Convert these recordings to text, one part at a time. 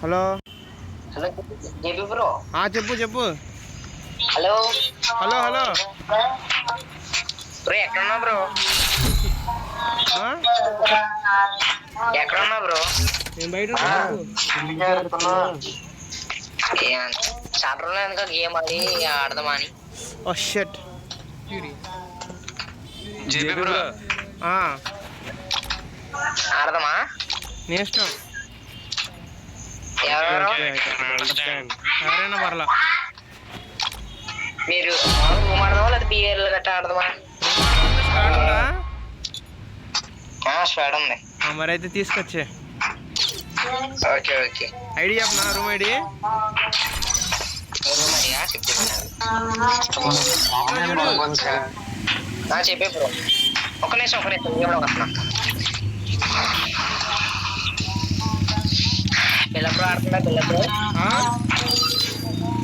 Hello hello JB bro. చెప్పు చెప్పు. Hello hello hello bro, ఎక్కడున్నా బ్రో? ఎక్కడున్నా బ్రో? నేను బయట చాలా రోజులు ఎందుకు గేమ్ ఆడి ఆడదామని. ఓ షట్. జేబీ బ్రో ఆడదామా? నీ ఇష్టం. ఎవరైనా పర్లా. మీరు రూమ్ ఆడదామా లేదా బిఏఎల్ గట్రా ఆడదామా? స్వాడ్ ఉంది. మరి అయితే తీసుకొచ్చే. Okay okay. ఐడి చెప్పనా? రూమ్ ఐడి చెప్పే బ్రో. ఒక నిమిషం గేమ్లో వస్తున్నా. పిల్లప్పుడు ఆడుతుందా?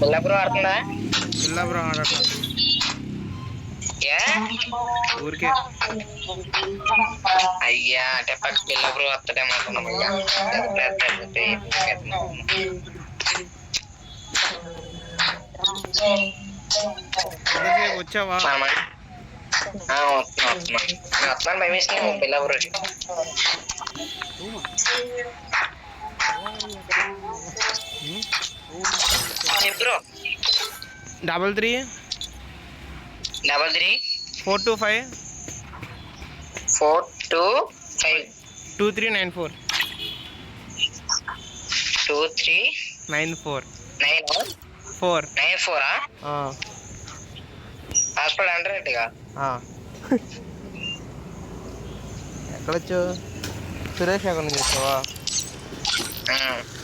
పిల్లప్పుడు ఆడుతుందా? బ్రో ఆడట్లా. ఊరికే. అయ్యా అంటే పక్క పిల్లప్పుడు వస్తాడేమో అనుకున్నాం. అయ్యా వచ్చావా? వస్తున్నాను. భయం వేసిన పిల్లప్పుడు. చెప్పు. 33 425 2394 2394 94 హాస్పిటల్ అంటారేంటిగా. ఎక్కడొచ్చు? సురేష్ అకౌంట్ చేస్తావా?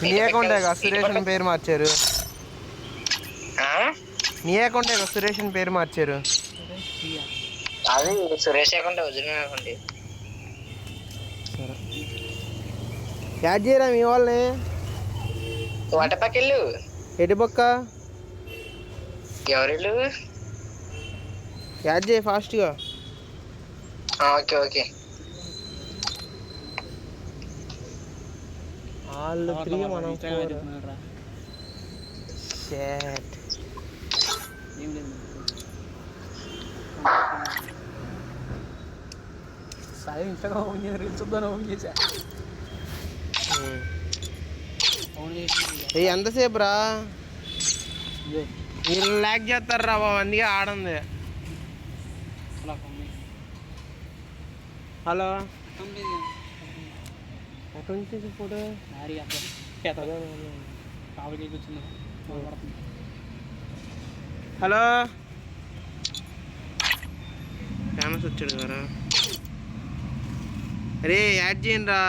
నీ అకౌంటే కదా సురేష్ అని పేరు మార్చారు. నీ అకౌంటే కదా సురేష్ అని పేరు మార్చారు. అది సురేష్ అకౌంట్, ఒరిజినల్ అకౌంట్. సరే యాడ్ చేయరా మీ వాళ్ళని? వంటపక్కెళ్ళు. ఎటు పక్క? ఎవరిళ్ళు? యాడ్ చేయి ఫాస్ట్గా. Okay okay. వాళ్ళు 3 మనం 4. షట్. ఎంతసేపు రా? మీరు ల్యాక్ చేస్తారు రా బాబు, అందుకే ఆడంది. హలో ఫోటో హలో ఫేమస్ వచ్చాడు కదా. అరే యాడ్ చేయండి రా.